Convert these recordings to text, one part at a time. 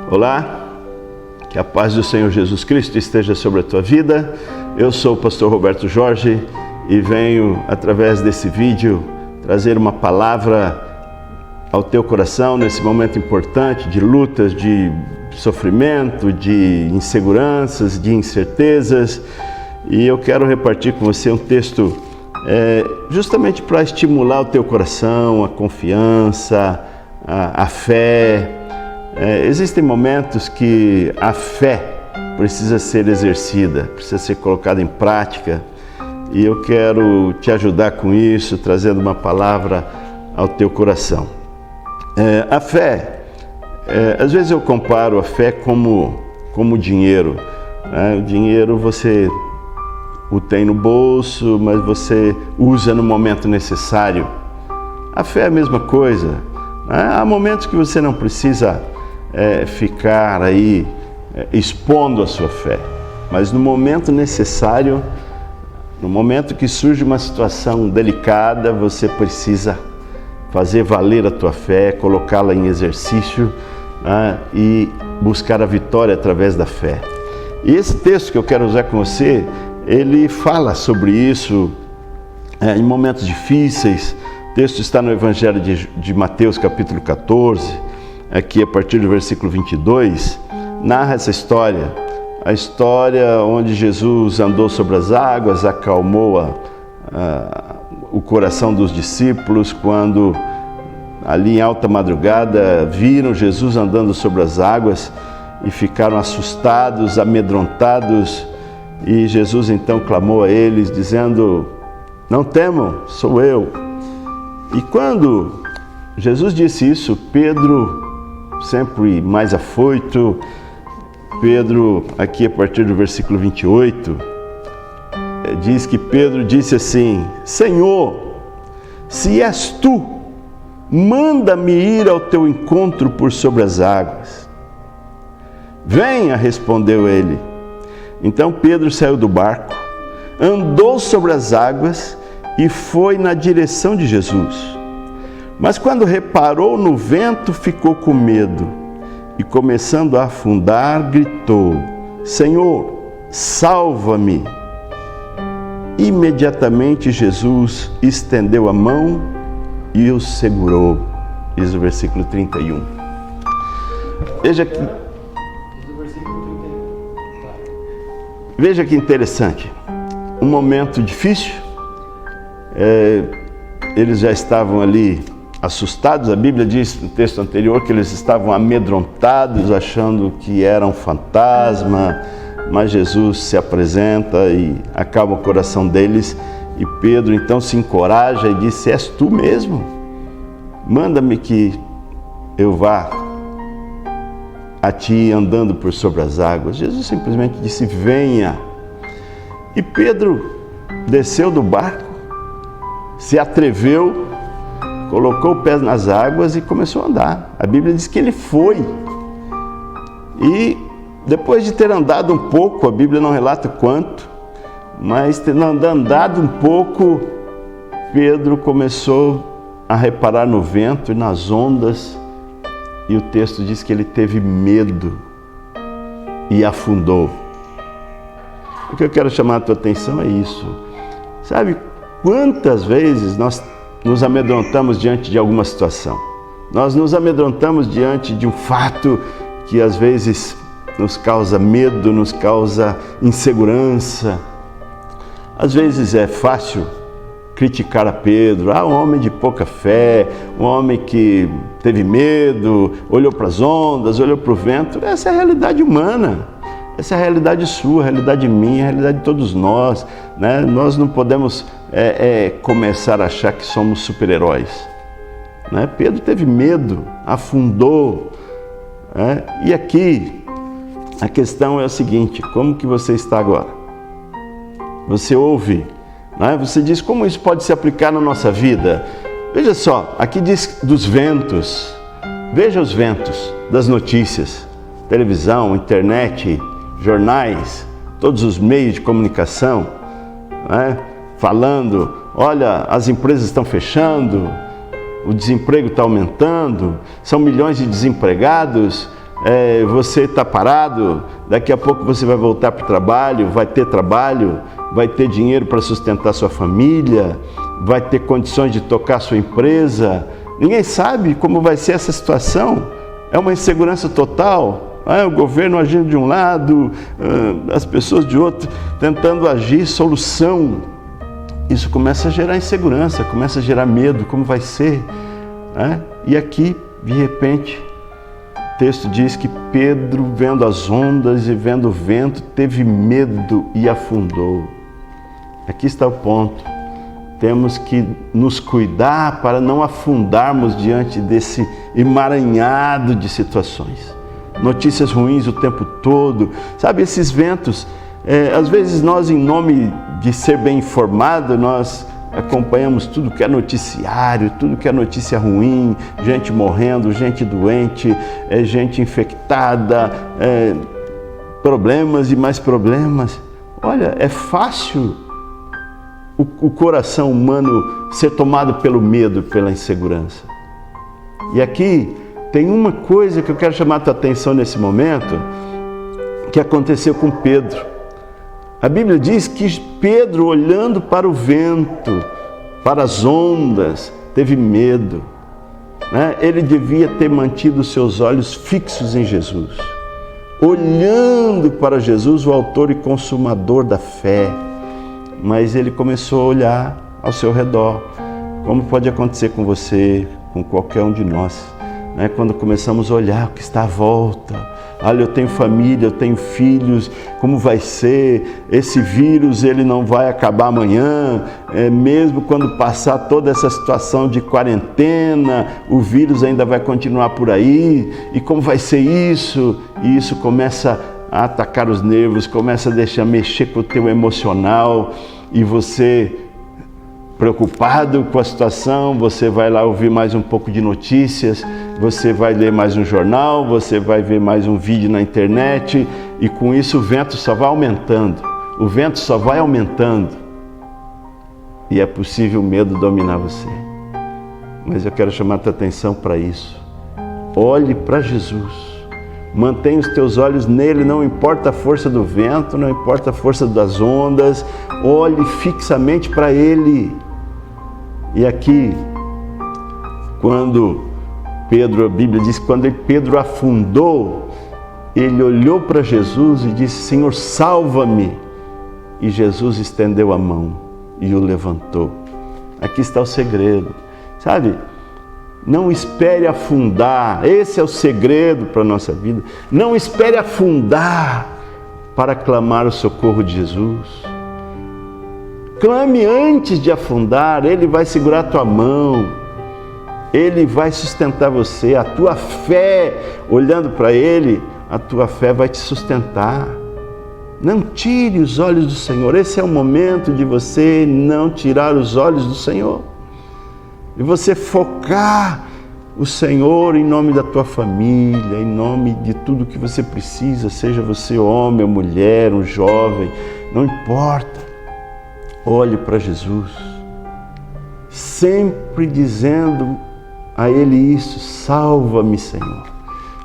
Olá, que a paz do Senhor Jesus Cristo esteja sobre a tua vida. Eu sou o pastor Roberto Jorge e venho, através desse vídeo, trazer uma palavra ao teu coração nesse momento importante de lutas, de sofrimento, de inseguranças, de incertezas. E eu quero repartir com você um texto justamente para estimular o teu coração, a confiança, a fé. Existem momentos que a fé precisa ser exercida, precisa ser colocada em prática, e eu quero te ajudar com isso, trazendo uma palavra ao teu coração. A fé, às vezes eu comparo a fé como dinheiro. O dinheiro você o tem no bolso, mas você usa no momento necessário. A fé é a mesma coisa. Há momentos que você não precisa ficar aí expondo a sua fé, mas no momento necessário, no momento que surge uma situação delicada, você precisa fazer valer a tua fé, colocá-la em exercício e buscar a vitória através da fé. E esse texto que eu quero usar com você, ele fala sobre isso em momentos difíceis. O texto está no Evangelho de Mateus, capítulo 14, aqui a partir do versículo 22, narra essa história, a história onde Jesus andou sobre as águas, acalmou o coração dos discípulos quando, ali em alta madrugada, viram Jesus andando sobre as águas e ficaram assustados, amedrontados, e Jesus então clamou a eles, dizendo: "Não temam, sou eu." E quando Jesus disse isso, Pedro, sempre mais afoito, Pedro, aqui a partir do versículo 28, diz que Pedro disse assim: "Senhor, se és tu, manda-me ir ao teu encontro por sobre as águas." "Venha", respondeu ele. Então Pedro saiu do barco, andou sobre as águas e foi na direção de Jesus. Mas quando reparou no vento, ficou com medo e, começando a afundar, gritou: "Senhor, salva-me!" Imediatamente Jesus estendeu a mão e o segurou. Diz o versículo 31. Veja que interessante. Um momento difícil. Eles já estavam ali assustados. A Bíblia diz no texto anterior que eles estavam amedrontados, achando que era um fantasma, mas Jesus se apresenta e acalma o coração deles, e Pedro então se encoraja e diz: "És tu mesmo? Manda-me que eu vá a ti andando por sobre as águas." Jesus simplesmente disse: "Venha." E Pedro desceu do barco, se atreveu, colocou o pé nas águas e começou a andar. A Bíblia diz que ele foi. E depois de ter andado um pouco, a Bíblia não relata quanto, mas tendo andado um pouco, Pedro começou a reparar no vento e nas ondas, e o texto diz que ele teve medo e afundou. O que eu quero chamar a tua atenção é isso. Sabe, quantas vezes nós nos amedrontamos diante de alguma situação? Nós nos amedrontamos diante de um fato que às vezes nos causa medo, nos causa insegurança. Às vezes é fácil criticar a Pedro: um homem de pouca fé, um homem que teve medo, olhou para as ondas, olhou para o vento. Essa é a realidade humana. Essa é a realidade sua, a realidade minha, a realidade de todos nós, né? Nós não podemos começar a achar que somos super-heróis, né? Pedro teve medo, afundou, né? E aqui a questão é a seguinte: como que você está agora? Você ouve, né? Você diz: como isso pode se aplicar na nossa vida? Veja só, aqui diz dos ventos. Veja os ventos das notícias, televisão, internet, jornais, todos os meios de comunicação, né? Falando: olha, as empresas estão fechando, o desemprego está aumentando, são milhões de desempregados, você está parado, daqui a pouco você vai voltar para o trabalho, vai ter dinheiro para sustentar sua família, vai ter condições de tocar sua empresa. Ninguém sabe como vai ser essa situação. É uma insegurança total. O governo agindo de um lado, as pessoas de outro, tentando agir, solução. Isso começa a gerar insegurança, começa a gerar medo, como vai ser? E aqui, de repente, o texto diz que Pedro, vendo as ondas e vendo o vento, teve medo e afundou. Aqui está o ponto. Temos que nos cuidar para não afundarmos diante desse emaranhado de situações. Notícias ruins o tempo todo. Sabe, esses ventos, às vezes nós, em nome de ser bem informado, nós acompanhamos tudo que é noticiário, tudo que é notícia ruim, gente morrendo, gente doente, gente infectada, problemas e mais problemas. Olha, é fácil o coração humano ser tomado pelo medo, pela insegurança. E aqui tem uma coisa que eu quero chamar a tua atenção nesse momento, que aconteceu com Pedro. A Bíblia diz que Pedro, olhando para o vento, para as ondas, teve medo. Ele devia ter mantido seus olhos fixos em Jesus, olhando para Jesus, o autor e consumador da fé. Mas ele começou a olhar ao seu redor, como pode acontecer com você, com qualquer um de nós, quando começamos a olhar o que está à volta. Olha, eu tenho família, eu tenho filhos, como vai ser? Esse vírus, ele não vai acabar amanhã, mesmo quando passar toda essa situação de quarentena, o vírus ainda vai continuar por aí, e como vai ser isso? E isso começa a atacar os nervos, começa a mexer com o teu emocional, e você, preocupado com a situação, você vai lá ouvir mais um pouco de notícias, você vai ler mais um jornal, você vai ver mais um vídeo na internet, e com isso o vento só vai aumentando, e é possível o medo dominar você. Mas eu quero chamar a tua atenção para isso. Olhe para Jesus. Mantenha os teus olhos nele, não importa a força do vento, não importa a força das ondas, olhe fixamente para ele. E aqui, quando Pedro, a Bíblia diz, quando Pedro afundou, ele olhou para Jesus e disse: Senhor, salva-me. E Jesus estendeu a mão e o levantou. Aqui está o segredo, sabe? Não espere afundar, esse é o segredo para a nossa vida. Não espere afundar para clamar o socorro de Jesus. Clame antes de afundar, Ele vai segurar a tua mão, Ele vai sustentar você. A tua fé, olhando para Ele, a tua fé vai te sustentar. Não tire os olhos do Senhor, esse é o momento de você não tirar os olhos do Senhor. E você focar o Senhor em nome da tua família, em nome de tudo que você precisa, seja você homem ou mulher, um jovem, não importa. Olhe para Jesus, sempre dizendo a Ele isso: salva-me, Senhor,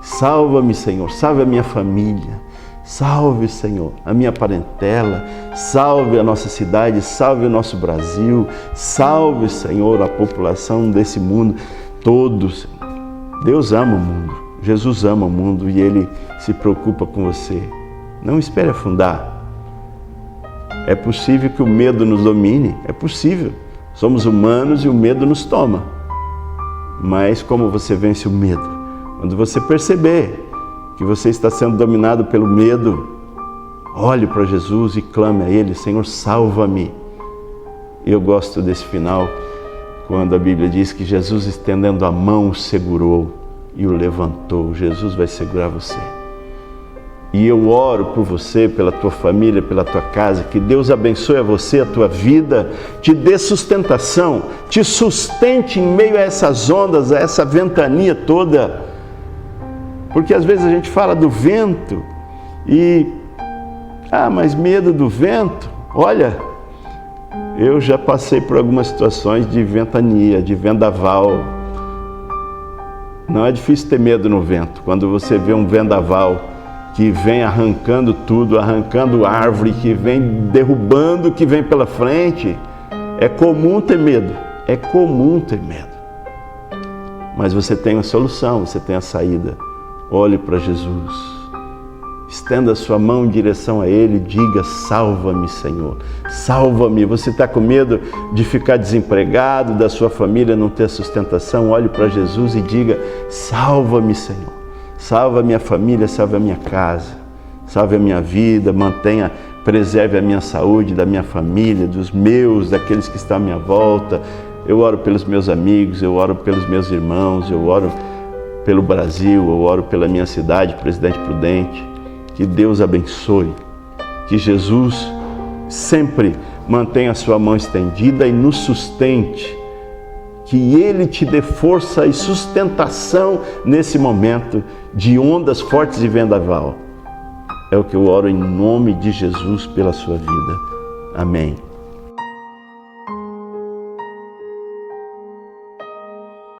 salva-me, Senhor, salve a minha família, salve, Senhor, a minha parentela, salve a nossa cidade, salve o nosso Brasil, salve, Senhor, a população desse mundo todo. Deus ama o mundo, Jesus ama o mundo e Ele se preocupa com você. Não espere afundar. É possível que o medo nos domine, é possível. Somos humanos e o medo nos toma. Mas como você vence o medo? Quando você perceber que você está sendo dominado pelo medo, olhe para Jesus e clame a Ele: Senhor, salva-me. Eu gosto desse final, quando a Bíblia diz que Jesus, estendendo a mão, o segurou e o levantou. Jesus vai segurar você. E eu oro por você, pela tua família, pela tua casa, que Deus abençoe a você, a tua vida, te dê sustentação, te sustente em meio a essas ondas, a essa ventania toda. Porque às vezes a gente fala do vento e, mas medo do vento. Olha, eu já passei por algumas situações de ventania, de vendaval. Não é difícil ter medo no vento. Quando você vê um vendaval que vem arrancando tudo, arrancando árvore, que vem derrubando o que vem pela frente, é comum ter medo. É comum ter medo. Mas você tem a solução, você tem a saída. Olhe para Jesus. Estenda a sua mão em direção a Ele e diga: salva-me, Senhor, salva-me. Você está com medo de ficar desempregado, da sua família não ter sustentação? Olhe para Jesus e diga: salva-me, Senhor, salva a minha família, salve a minha casa, salve a minha vida, preserve a minha saúde, da minha família, dos meus, daqueles que estão à minha volta. Eu oro pelos meus amigos, eu oro pelos meus irmãos, eu oro pelo Brasil, eu oro pela minha cidade, Presidente Prudente. Que Deus abençoe, que Jesus sempre mantenha a sua mão estendida e nos sustente, que Ele te dê força e sustentação nesse momento de ondas fortes e vendaval. É o que eu oro em nome de Jesus pela sua vida. Amém.